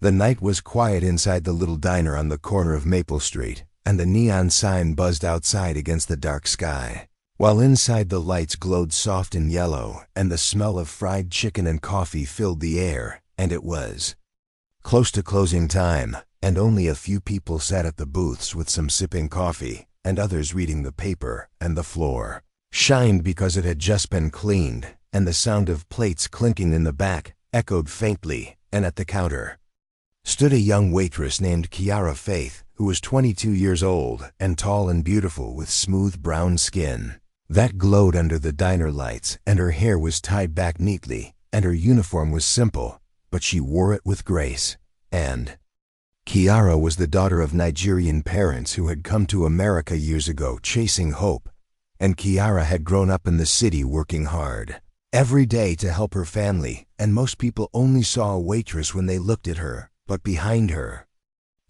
The night was quiet inside the little diner on the corner of Maple Street, and the neon sign buzzed outside against the dark sky, while inside the lights glowed soft and yellow, and the smell of fried chicken and coffee filled the air, and it was close to closing time, and only a few people sat at the booths with some sipping coffee, and others reading the paper, and the floor shined because it had just been cleaned, and the sound of plates clinking in the back echoed faintly, and at the counter stood a young waitress named Kiara Faith, who was 22 years old and tall and beautiful with smooth brown skin that glowed under the diner lights, and her hair was tied back neatly, and her uniform was simple, but she wore it with grace. And Kiara was the daughter of Nigerian parents who had come to America years ago chasing hope, and Kiara had grown up in the city working hard every day to help her family, and most people only saw a waitress when they looked at her, but behind her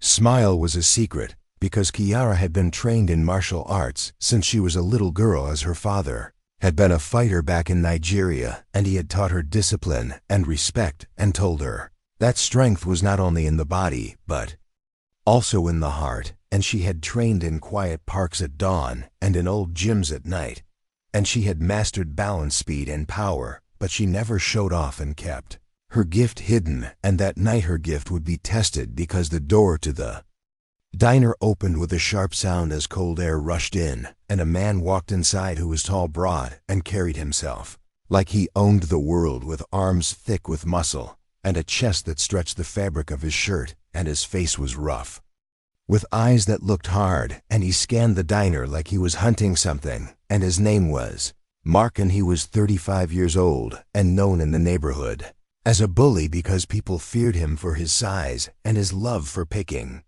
smile was a secret, because Kiara had been trained in martial arts since she was a little girl, as her father had been a fighter back in Nigeria, and he had taught her discipline and respect and told her that strength was not only in the body, but also in the heart, and she had trained in quiet parks at dawn and in old gyms at night, and she had mastered balance, speed, and power, but she never showed off and kept her gift hidden, and that night her gift would be tested because the door to the diner opened with a sharp sound as cold air rushed in, and a man walked inside who was tall, broad, and carried himself like he owned the world, with arms thick with muscle, and a chest that stretched the fabric of his shirt, and his face was rough, with eyes that looked hard, and he scanned the diner like he was hunting something, and his name was Mark, and he was 35 years old and known in the neighborhood as a bully because people feared him for his size and his love for picking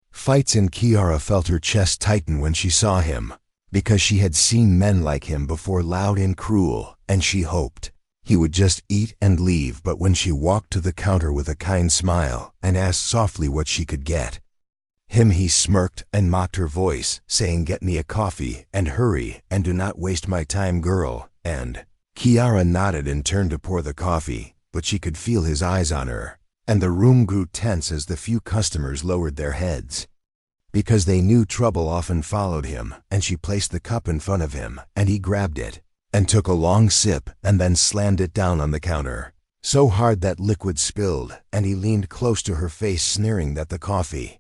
fights. And Kiara felt her chest tighten when she saw him, because she had seen men like him before, loud and cruel, and she hoped he would just eat and leave. But when she walked to the counter with a kind smile and asked softly what she could get him, he smirked and mocked her voice, saying, "Get me a coffee, and hurry, and do not waste my time, girl." And Kiara nodded and turned to pour the coffee, but she could feel his eyes on her, and the room grew tense as the few customers lowered their heads, because they knew trouble often followed him. And she placed the cup in front of him, and he grabbed it and took a long sip and then slammed it down on the counter so hard that liquid spilled, and he leaned close to her face, sneering that the coffee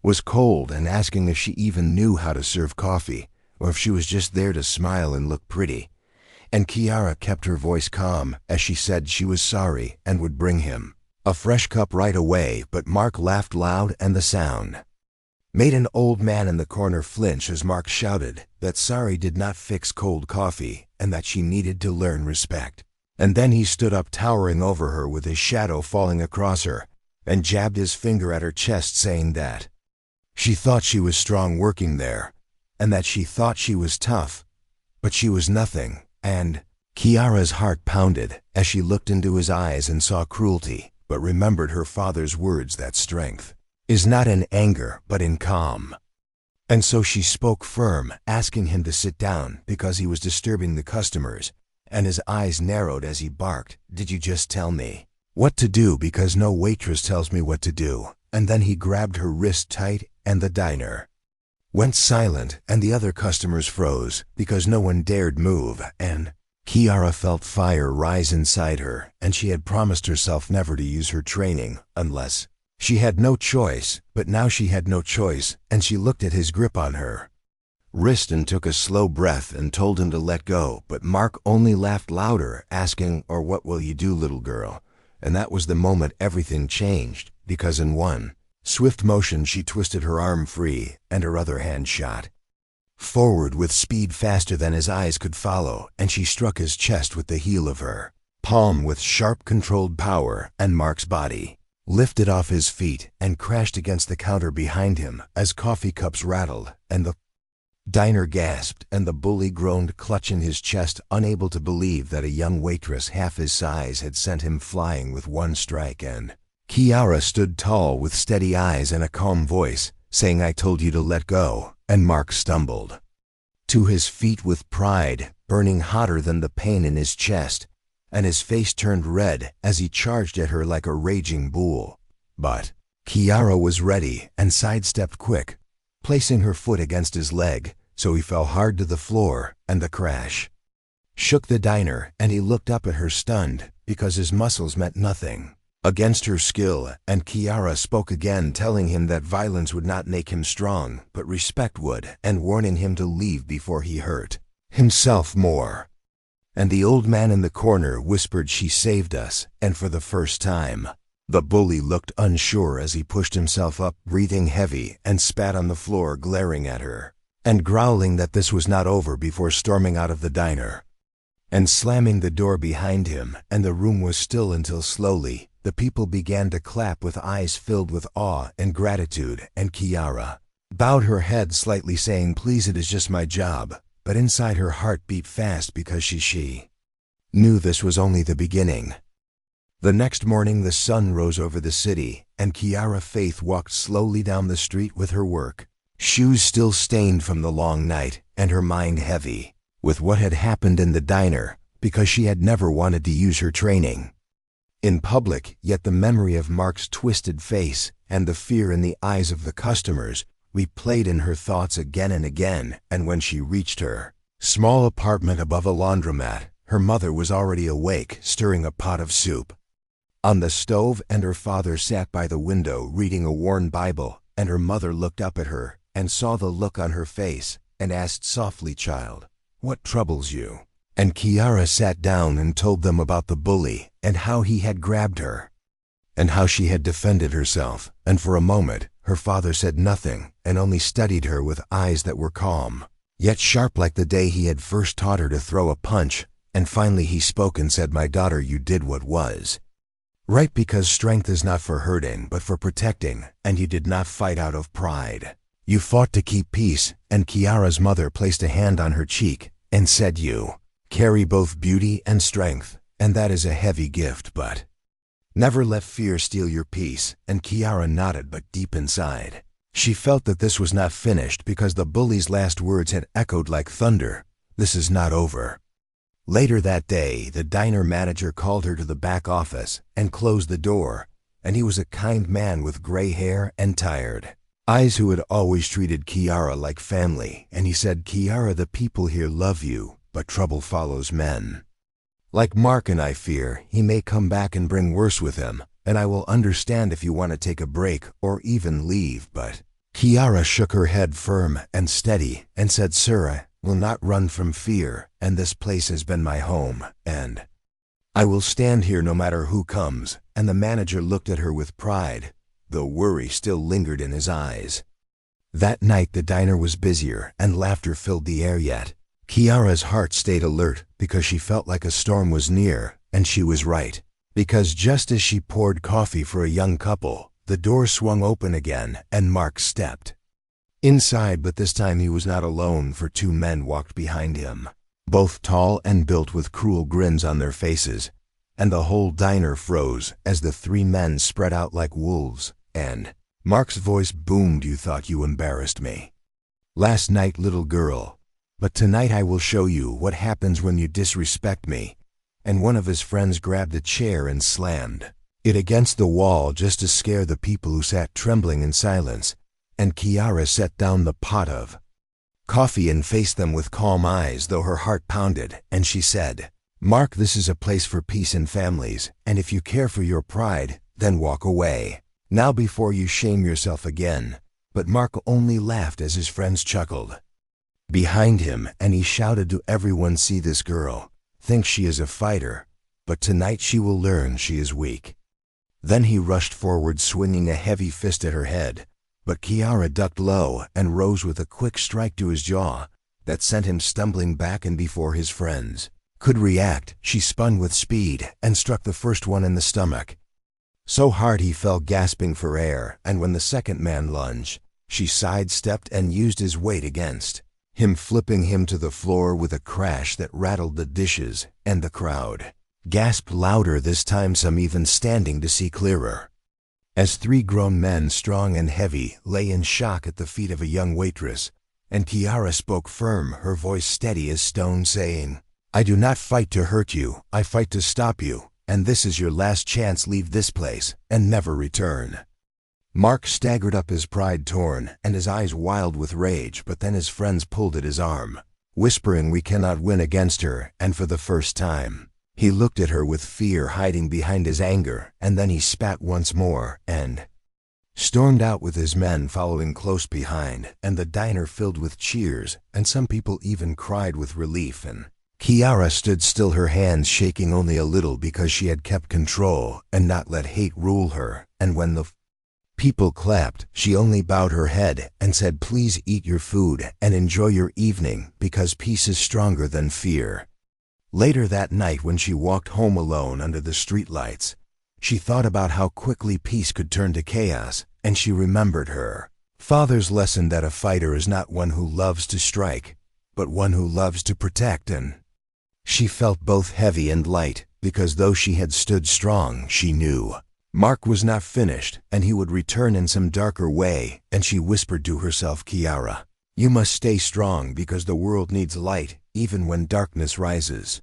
was cold and asking if she even knew how to serve coffee, or if she was just there to smile and look pretty. And Kiara kept her voice calm as she said she was sorry and would bring him a fresh cup right away. But Mark laughed loud, and the sound made an old man in the corner flinch as Mark shouted that sorry did not fix cold coffee, and that she needed to learn respect. And then he stood up, towering over her with his shadow falling across her, and jabbed his finger at her chest, saying that she thought she was strong working there, and that she thought she was tough, but she was nothing. And Kiara's heart pounded as she looked into his eyes and saw cruelty, but remembered her father's words that strength is not in anger but in calm. And so she spoke firm, asking him to sit down because he was disturbing the customers, and his eyes narrowed as he barked, "Did you just tell me what to do? Because no waitress tells me what to do." And then he grabbed her wrist tight, and the diner went silent, and the other customers froze because no one dared move. And Kiara felt fire rise inside her, and she had promised herself never to use her training unless she had no choice. But now she had no choice, and she looked at his grip on her wrist and took a slow breath and told him to let go. But Mark only laughed louder, asking, "Or what will you do, little girl?" And that was the moment everything changed, because in one swift motion she twisted her arm free, and her other hand shot forward with speed faster than his eyes could follow, and she struck his chest with the heel of her palm with sharp, controlled power, and Mark's body lifted off his feet and crashed against the counter behind him as coffee cups rattled, and the diner gasped, and the bully groaned, clutching his chest, unable to believe that a young waitress half his size had sent him flying with one strike. And Kiara stood tall with steady eyes and a calm voice, saying, "I told you to let go." And Mark stumbled to his feet with pride burning hotter than the pain in his chest, and his face turned red as he charged at her like a raging bull. But Kiara was ready and sidestepped quick, placing her foot against his leg, so he fell hard to the floor, and the crash shook the diner, and he looked up at her stunned, because his muscles meant nothing against her skill, and Kiara spoke again, telling him that violence would not make him strong, but respect would, and warning him to leave before he hurt himself more. And the old man in the corner whispered, "She saved us," and for the first time, the bully looked unsure as he pushed himself up, breathing heavy, and spat on the floor, glaring at her, and growling that this was not over before storming out of the diner and slamming the door behind him, and the room was still until slowly the people began to clap with eyes filled with awe and gratitude, and Kiara bowed her head slightly, saying, "Please, it is just my job," but inside her heart beat fast because she knew this was only the beginning. The next morning the sun rose over the city, and Kiara Faith walked slowly down the street with her work shoes still stained from the long night, and her mind heavy with what had happened in the diner, because she had never wanted to use her training in public, yet the memory of Mark's twisted face and the fear in the eyes of the customers replayed in her thoughts again and again, and when she reached her small apartment above a laundromat, her mother was already awake, stirring a pot of soup on the stove, and her father sat by the window reading a worn Bible, and her mother looked up at her and saw the look on her face and asked softly, "Child, what troubles you?" And Kiara sat down and told them about the bully and how he had grabbed her and how she had defended herself, and for a moment her father said nothing and only studied her with eyes that were calm, yet sharp like the day he had first taught her to throw a punch, and finally he spoke and said, "My daughter, you did what was right, because strength is not for hurting but for protecting, and you did not fight out of pride. You fought to keep peace," and Kiara's mother placed a hand on her cheek and said, "You carry both beauty and strength, and that is a heavy gift, but never let fear steal your peace." And Kiara nodded, but deep inside she felt that this was not finished, because the bully's last words had echoed like thunder, "This is not over." Later that day, the diner manager called her to the back office and closed the door, and he was a kind man with gray hair and tired eyes who had always treated Kiara like family, and he said, "Kiara, the people here love you, but trouble follows men like Mark, and I fear he may come back and bring worse with him, and I will understand if you want to take a break or even leave, but..." Kiara shook her head firm and steady and said, "Sir, I will not run from fear, and this place has been my home, and I will stand here no matter who comes." And the manager looked at her with pride, though worry still lingered in his eyes. That night the diner was busier, and laughter filled the air, yet Kiara's heart stayed alert, because she felt like a storm was near, and she was right. Because just as she poured coffee for a young couple, the door swung open again, and Mark stepped inside, but this time he was not alone, for two men walked behind him, both tall and built with cruel grins on their faces, and the whole diner froze as the three men spread out like wolves, and Mark's voice boomed, "You thought you embarrassed me last night, little girl, but tonight I will show you what happens when you disrespect me." And one of his friends grabbed a chair and slammed it against the wall just to scare the people who sat trembling in silence, and Kiara set down the pot of coffee and faced them with calm eyes, though her heart pounded, and she said, "Mark, this is a place for peace and families, and if you care for your pride, then walk away now before you shame yourself again." But Mark only laughed as his friends chuckled behind him, and he shouted to everyone, "See this girl, thinks she is a fighter, but tonight she will learn she is weak." Then he rushed forward, swinging a heavy fist at her head, but Kiara ducked low and rose with a quick strike to his jaw that sent him stumbling back, and before his friends could react, she spun with speed and struck the first one in the stomach so hard he fell gasping for air, and when the second man lunged, she sidestepped and used his weight against him, flipping him to the floor with a crash that rattled the dishes, and the crowd gasped louder this time, some even standing to see clearer, as three grown men, strong and heavy, lay in shock at the feet of a young waitress. And Kiara spoke firm, her voice steady as stone, saying, "I do not fight to hurt you, I fight to stop you, and this is your last chance. Leave this place and never return." Mark staggered up, his pride torn and his eyes wild with rage, but then his friends pulled at his arm, whispering, "We cannot win against her," and for the first time, he looked at her with fear hiding behind his anger, and then he spat once more and stormed out with his men following close behind, and the diner filled with cheers, and some people even cried with relief, and Kiara stood still, her hands shaking only a little because she had kept control and not let hate rule her, and when the people clapped, she only bowed her head and said, "Please eat your food and enjoy your evening, because peace is stronger than fear." Later that night, when she walked home alone under the streetlights, she thought about how quickly peace could turn to chaos, and she remembered her father's lesson that a fighter is not one who loves to strike, but one who loves to protect, and she felt both heavy and light, because though she had stood strong, she knew Mark was not finished, and he would return in some darker way, and she whispered to herself, "Kiara, you must stay strong, because the world needs light, even when darkness rises."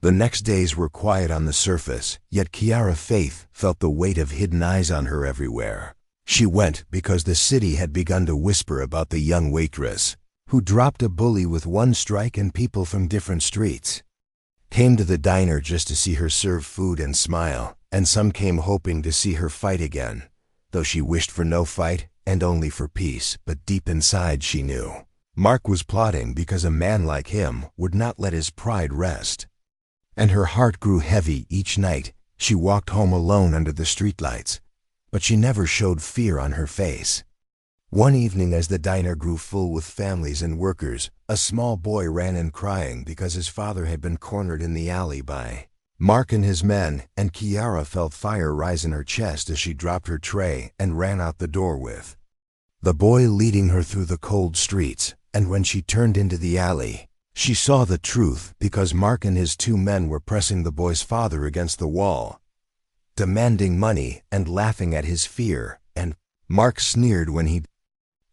The next days were quiet on the surface, yet Kiara Faith felt the weight of hidden eyes on her everywhere. She went because the city had begun to whisper about the young waitress, who dropped a bully with one strike, and people from different streets came to the diner just to see her serve food and smile, and some came hoping to see her fight again, though she wished for no fight and only for peace. But deep inside she knew Mark was plotting, because a man like him would not let his pride rest. And her heart grew heavy each night. She walked home alone under the streetlights, but she never showed fear on her face. One evening, as the diner grew full with families and workers, a small boy ran in crying because his father had been cornered in the alley by Mark and his men, and Kiara felt fire rise in her chest as she dropped her tray and ran out the door with the boy leading her through the cold streets. And when she turned into the alley, she saw the truth, because Mark and his two men were pressing the boy's father against the wall, demanding money and laughing at his fear, and Mark sneered when he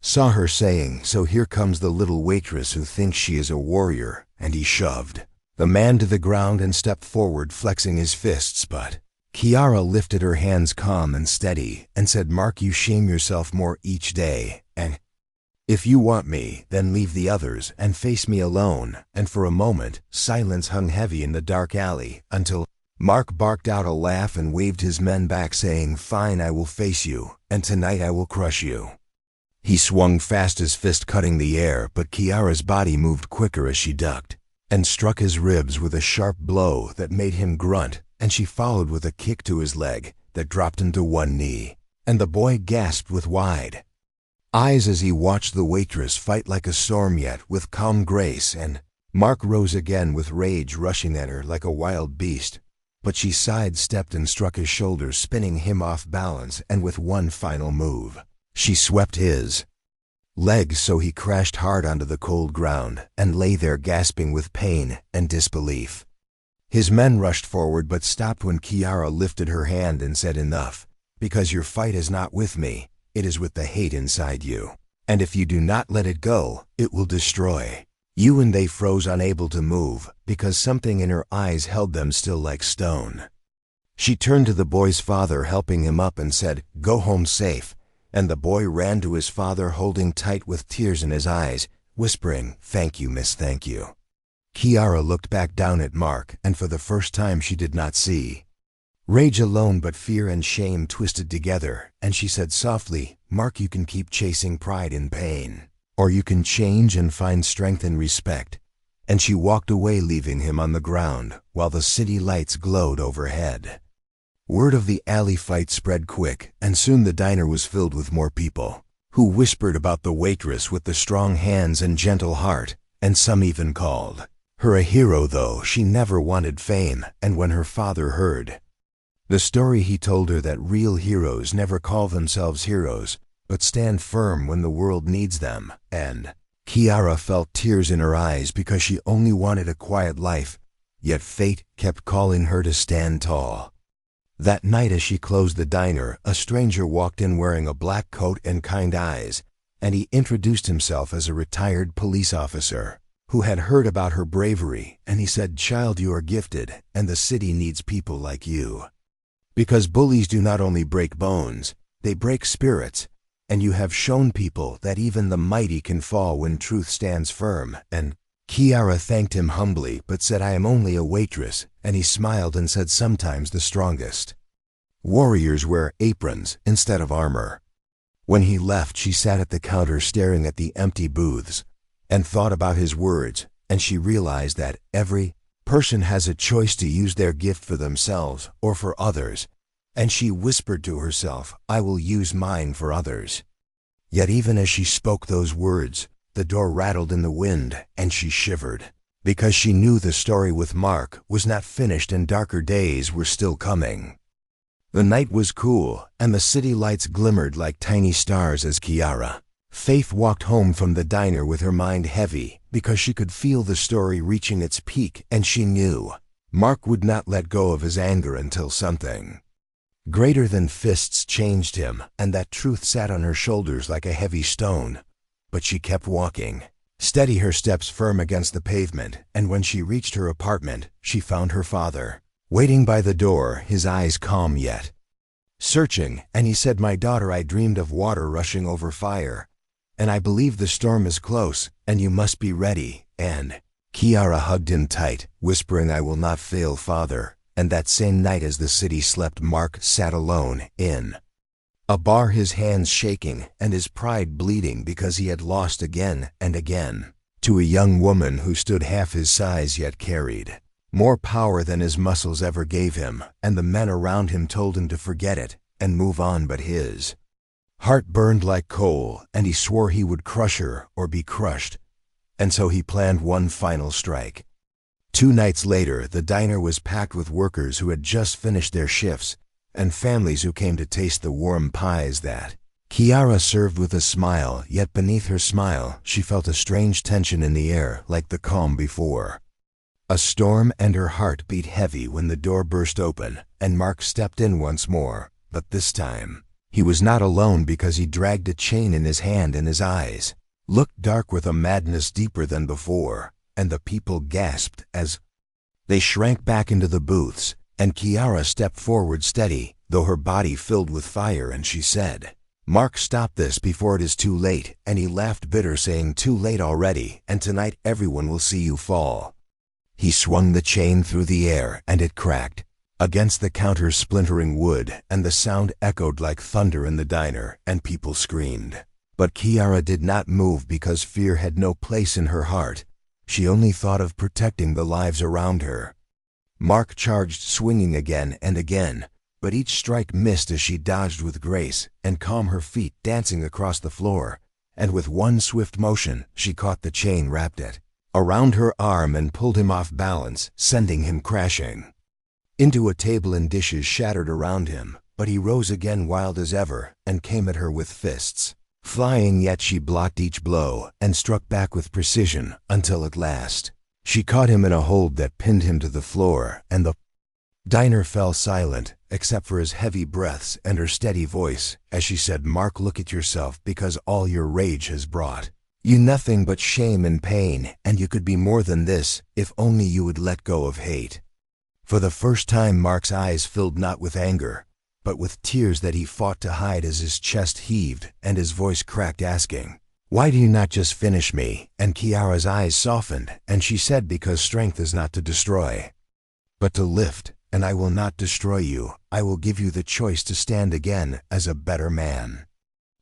saw her, saying, "So here comes the little waitress who thinks she is a warrior," and he shoved the man to the ground and stepped forward, flexing his fists. But Kiara lifted her hands calm and steady and said, "Mark, you shame yourself more each day, and if you want me, then leave the others and face me alone." And for a moment, silence hung heavy in the dark alley, until Mark barked out a laugh and waved his men back, saying, "Fine, I will face you, and tonight I will crush you." He swung fast, his fist cutting the air, but Kiara's body moved quicker as she ducked and struck his ribs with a sharp blow that made him grunt, and she followed with a kick to his leg that dropped him to one knee, and the boy gasped with wide eyes as he watched the waitress fight like a storm, yet with calm grace, and Mark rose again with rage rushing at her like a wild beast, but she sidestepped and struck his shoulders, spinning him off balance, and with one final move, she swept his leg so he crashed hard onto the cold ground and lay there gasping with pain and disbelief. His men rushed forward but stopped when Kiara lifted her hand and said, "Enough, because your fight is not with me, it is with the hate inside you, and if you do not let it go, it will destroy you." And they froze, unable to move, because something in her eyes held them still like stone. She turned to the boy's father, helping him up, and said, "Go home safe." And the boy ran to his father, holding tight with tears in his eyes, whispering, "Thank you, miss, thank you." Kiara looked back down at Mark, and for the first time she did not see rage alone, but fear and shame twisted together, and she said softly, "Mark, you can keep chasing pride in pain, or you can change and find strength in respect." And she walked away, leaving him on the ground, while the city lights glowed overhead. Word of the alley fight spread quick, and soon the diner was filled with more people, who whispered about the waitress with the strong hands and gentle heart, and some even called her a hero, though she never wanted fame. And when her father heard the story, he told her that real heroes never call themselves heroes, but stand firm when the world needs them. And Kiara felt tears in her eyes, because she only wanted a quiet life, yet fate kept calling her to stand tall. That night, as she closed the diner, a stranger walked in wearing a black coat and kind eyes, and he introduced himself as a retired police officer who had heard about her bravery, and he said, "Child, you are gifted, and the city needs people like you. Because bullies do not only break bones, they break spirits, and you have shown people that even the mighty can fall when truth stands firm." And Kiara thanked him humbly, but said, "I am only a waitress," and he smiled and said, "Sometimes the strongest warriors wear aprons instead of armor." When he left, she sat at the counter staring at the empty booths and thought about his words, and she realized that every person has a choice to use their gift for themselves or for others, and she whispered to herself, "I will use mine for others." Yet even as she spoke those words, the door rattled in the wind, and she shivered, because she knew the story with Mark was not finished and darker days were still coming. The night was cool, and the city lights glimmered like tiny stars as Kiara Faith walked home from the diner with her mind heavy, because she could feel the story reaching its peak, and she knew Mark would not let go of his anger until something greater than fists changed him, and that truth sat on her shoulders like a heavy stone. But she kept walking, steady, her steps firm against the pavement, and when she reached her apartment, she found her father waiting by the door, his eyes calm yet searching, and he said, "My daughter, I dreamed of water rushing over fire, and I believe the storm is close, and you must be ready." And Kiara hugged him tight, whispering, "I will not fail, Father." And that same night, as the city slept, Mark sat alone in a bar, his hands shaking and his pride bleeding because he had lost again and again to a young woman who stood half his size yet carried more power than his muscles ever gave him, and the men around him told him to forget it and move on, but his heart burned like coal, and he swore he would crush her or be crushed, and so he planned one final strike. 2 nights later, the diner was packed with workers who had just finished their shifts, and families who came to taste the warm pies that Kiara served with a smile, yet beneath her smile she felt a strange tension in the air, like the calm before a storm, and her heart beat heavy when the door burst open and Mark stepped in once more. But this time, he was not alone, because he dragged a chain in his hand, and his eyes looked dark with a madness deeper than before, and the people gasped as they shrank back into the booths. And Kiara stepped forward steady, though her body filled with fire, and she said, "Mark, stop this before it is too late." And he laughed bitter, saying, "Too late already, and tonight everyone will see you fall." He swung the chain through the air, and it cracked against the counter's splintering wood, and the sound echoed like thunder in the diner, and people screamed. But Kiara did not move, because fear had no place in her heart. She only thought of protecting the lives around her. Mark charged, swinging again and again, but each strike missed as she dodged with grace and calm, her feet dancing across the floor, and with one swift motion she caught the chain, wrapped it around her arm, and pulled him off balance, sending him crashing into a table, and dishes shattered around him. But he rose again, wild as ever, and came at her with fists flying, yet she blocked each blow and struck back with precision, until at last she caught him in a hold that pinned him to the floor, and the diner fell silent, except for his heavy breaths and her steady voice as she said, "Mark, look at yourself, because all your rage has brought you nothing but shame and pain, and you could be more than this if only you would let go of hate." For the first time, Mark's eyes filled not with anger, but with tears that he fought to hide, as his chest heaved and his voice cracked, asking, "Why do you not just finish me?" And Kiara's eyes softened, and she said, "Because strength is not to destroy, but to lift, and I will not destroy you. I will give you the choice to stand again as a better man."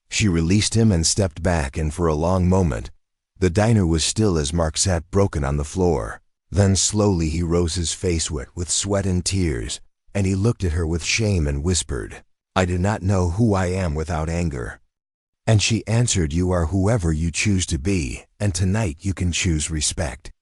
She released him and stepped back, and for a long moment, the diner was still as Mark sat broken on the floor. Then slowly he rose, his face wet with sweat and tears, and he looked at her with shame and whispered, "I do not know who I am without anger." And she answered, "You are whoever you choose to be, and tonight you can choose respect."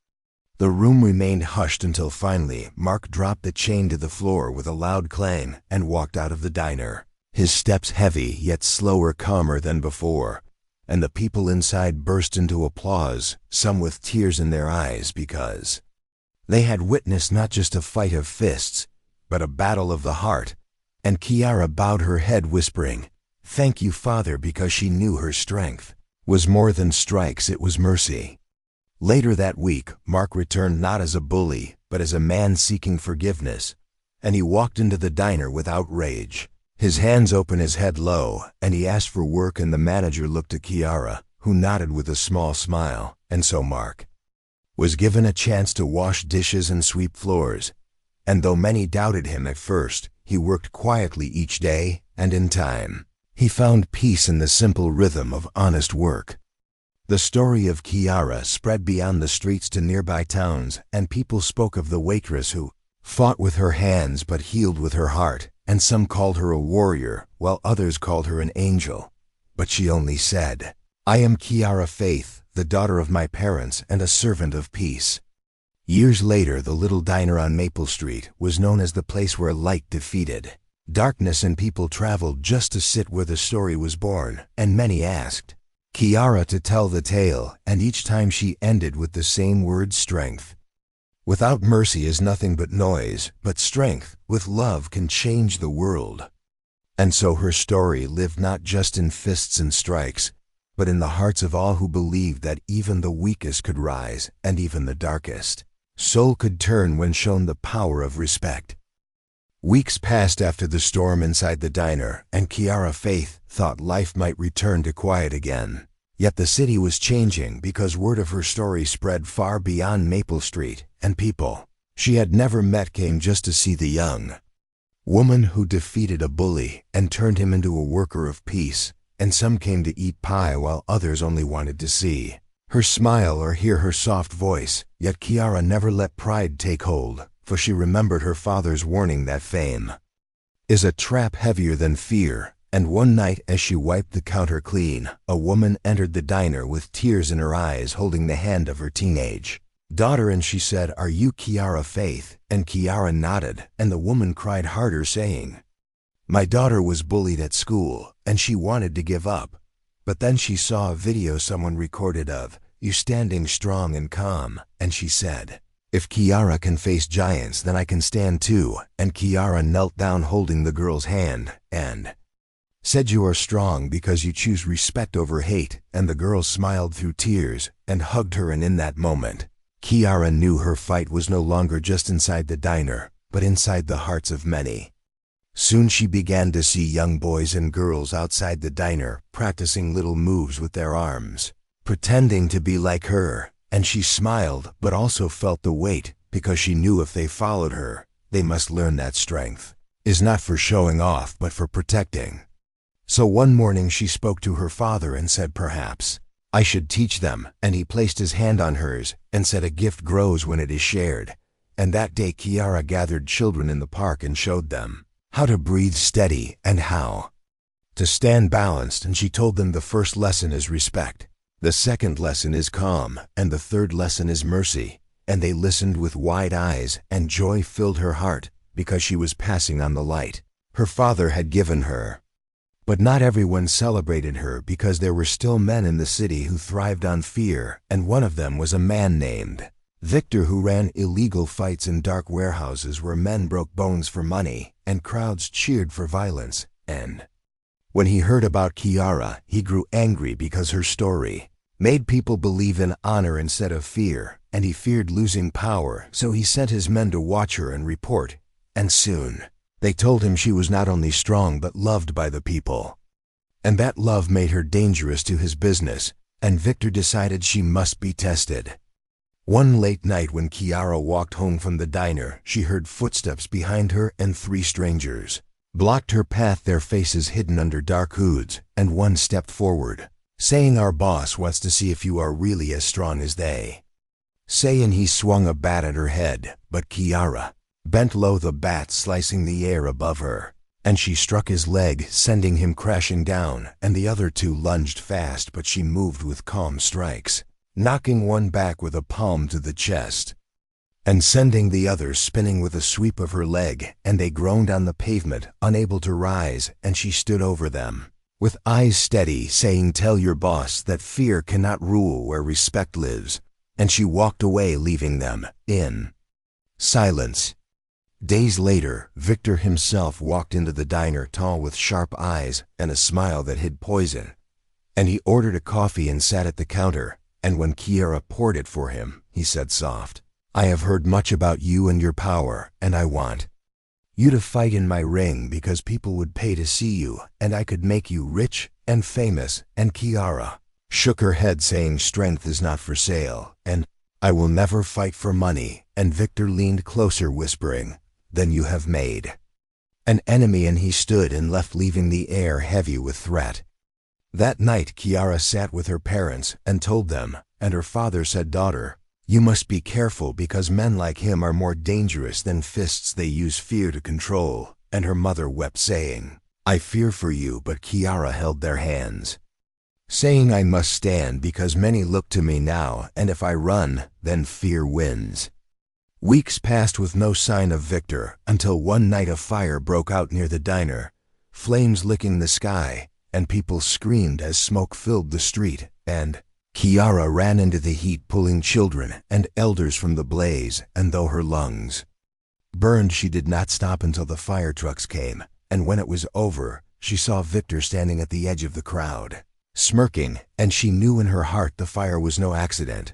The room remained hushed until finally Mark dropped the chain to the floor with a loud clang and walked out of the diner, his steps heavy yet slower, calmer than before, and the people inside burst into applause, some with tears in their eyes, because they had witnessed not just a fight of fists, but a battle of the heart. And Kiara bowed her head, whispering, "Thank you, Father," because she knew her strength was more than strikes, it was mercy. Later that week, Mark returned not as a bully, but as a man seeking forgiveness, and he walked into the diner with outrage. His hands open, his head low, and he asked for work, and the manager looked at Kiara, who nodded with a small smile, and so Mark was given a chance to wash dishes and sweep floors. And though many doubted him at first, he worked quietly each day, and in time, he found peace in the simple rhythm of honest work. The story of Kiara spread beyond the streets to nearby towns, and people spoke of the waitress who fought with her hands but healed with her heart, and some called her a warrior, while others called her an angel. But she only said, "I am Kiara Faith, the daughter of my parents and a servant of peace." Years later, the little diner on Maple Street was known as the place where light defeated darkness, and people traveled just to sit where the story was born, and many asked Kiara to tell the tale, and each time she ended with the same word: strength. Without mercy is nothing but noise, but strength with love can change the world. And so her story lived not just in fists and strikes, but in the hearts of all who believed that even the weakest could rise, and even the darkest soul could turn when shown the power of respect. Weeks passed after the storm inside the diner, and Kiara Faith thought life might return to quiet again. Yet the city was changing, because word of her story spread far beyond Maple Street, and people she had never met came just to see the young woman who defeated a bully and turned him into a worker of peace. And some came to eat pie, while others only wanted to see her smile or hear her soft voice. Yet Kiara never let pride take hold, for she remembered her father's warning that fame is a trap heavier than fear. And one night, as she wiped the counter clean, a woman entered the diner with tears in her eyes, holding the hand of her teenage daughter, and she said, "Are you Kiara Faith?" And Kiara nodded, and the woman cried harder, saying, "My daughter was bullied at school, and she wanted to give up. But then she saw a video someone recorded of you standing strong and calm, and she said, 'If Kiara can face giants, then I can stand too.'" And Kiara knelt down holding the girl's hand, and said, "You are strong because you choose respect over hate." And the girl smiled through tears and hugged her, and in that moment, Kiara knew her fight was no longer just inside the diner, but inside the hearts of many. Soon she began to see young boys and girls outside the diner practicing little moves with their arms, pretending to be like her, and she smiled but also felt the weight, because she knew if they followed her, they must learn that strength is not for showing off but for protecting. So one morning she spoke to her father and said, "Perhaps I should teach them." And he placed his hand on hers and said, "A gift grows when it is shared." And that day Kiara gathered children in the park and showed them how to breathe steady and how to stand balanced. And she told them the first lesson is respect, the second lesson is calm, and the third lesson is mercy. And they listened with wide eyes, and joy filled her heart, because she was passing on the light her father had given her. But not everyone celebrated her, because there were still men in the city who thrived on fear, and one of them was a man named Victor, who ran illegal fights in dark warehouses where men broke bones for money, and crowds cheered for violence. And when he heard about Kiara, he grew angry because her story made people believe in honor instead of fear, and he feared losing power, so he sent his men to watch her and report. And soon they told him she was not only strong but loved by the people. And that love made her dangerous to his business, and Victor decided she must be tested. One late night when Kiara walked home from the diner, she heard footsteps behind her, and 3 strangers blocked her path, their faces hidden under dark hoods, and one stepped forward, saying, "Our boss wants to see if you are really as strong as they say." And he swung a bat at her head, but Kiara bent low, the bat slicing the air above her, and she struck his leg, sending him crashing down. And the other 2 lunged fast, but she moved with calm strikes, knocking one back with a palm to the chest, and sending the other spinning with a sweep of her leg. And they groaned on the pavement, unable to rise, and she stood over them, with eyes steady, saying, "Tell your boss that fear cannot rule where respect lives." And she walked away, leaving them in silence. Days later, Victor himself walked into the diner, tall with sharp eyes and a smile that hid poison. And he ordered a coffee and sat at the counter, and when Kiara poured it for him, he said soft, "I have heard much about you and your power, and I want you to fight in my ring because people would pay to see you, and I could make you rich and famous." And Kiara shook her head saying strength is not for sale, and "I will never fight for money." And Victor leaned closer whispering, "Then you have made an enemy." And he stood and left, leaving the air heavy with threat. That night Kiara sat with her parents and told them, and her father said, "Daughter, you must be careful because men like him are more dangerous than fists. They use fear to control." And her mother wept saying, "I fear for you." But Kiara held their hands, saying, "I must stand because many look to me now, and if I run, then fear wins." Weeks passed with no sign of Victor until one night a fire broke out near the diner, flames licking the sky, and people screamed as smoke filled the street, and Kiara ran into the heat pulling children and elders from the blaze, and though her lungs burned, she did not stop until the fire trucks came, and when it was over, she saw Victor standing at the edge of the crowd, smirking, and she knew in her heart the fire was no accident.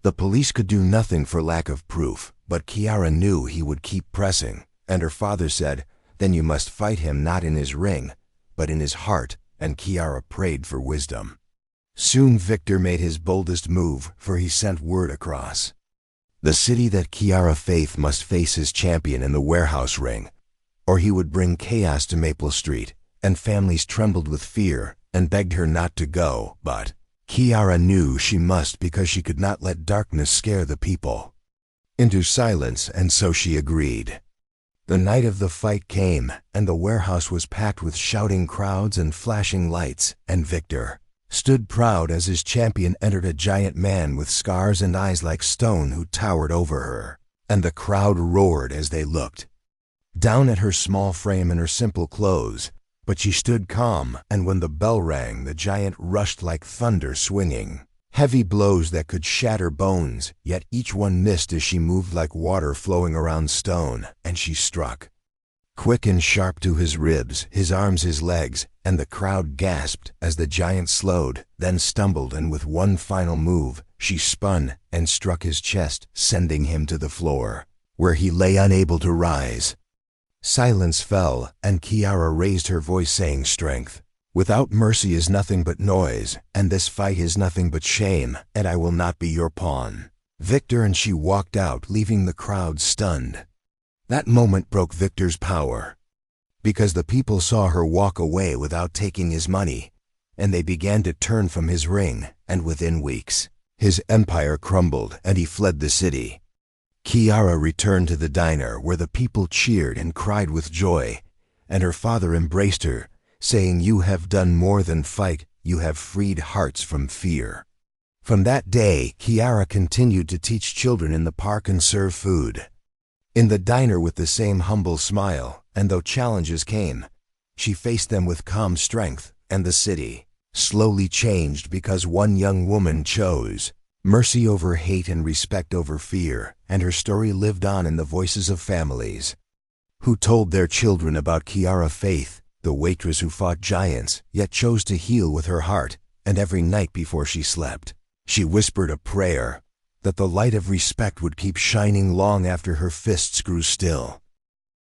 The police could do nothing for lack of proof, but Kiara knew he would keep pressing, and her father said, "Then you must fight him not in his ring, but in his heart," and Kiara prayed for wisdom. Soon Victor made his boldest move, for he sent word across the city that Kiara Faith must face his champion in the warehouse ring, or he would bring chaos to Maple Street, and families trembled with fear and begged her not to go, but Kiara knew she must because she could not let darkness scare the people into silence, and so she agreed. The night of the fight came, and the warehouse was packed with shouting crowds and flashing lights, and Victor stood proud as his champion entered, a giant man with scars and eyes like stone who towered over her, and the crowd roared as they looked down at her small frame and her simple clothes, but she stood calm, and when the bell rang, the giant rushed like thunder, swinging heavy blows that could shatter bones, yet each one missed as she moved like water flowing around stone, and she struck quick and sharp to his ribs, his arms, his legs, and the crowd gasped as the giant slowed, then stumbled, and with one final move, she spun and struck his chest, sending him to the floor, where he lay unable to rise. Silence fell, and Kiara raised her voice saying, "Strength without mercy is nothing but noise, and this fight is nothing but shame, and I will not be your pawn." Victor, and she walked out, leaving the crowd stunned. That moment broke Victor's power, because the people saw her walk away without taking his money, and they began to turn from his ring, and within weeks, his empire crumbled, and he fled the city. Kiara returned to the diner, where the people cheered and cried with joy, and her father embraced her, saying, "You have done more than fight, you have freed hearts from fear." From that day, Kiara continued to teach children in the park and serve food in the diner with the same humble smile, and though challenges came, she faced them with calm strength, and the city slowly changed because one young woman chose mercy over hate and respect over fear, and her story lived on in the voices of families who told their children about Kiara Faith, the waitress who fought giants, yet chose to heal with her heart, and every night before she slept, she whispered a prayer that the light of respect would keep shining long after her fists grew still.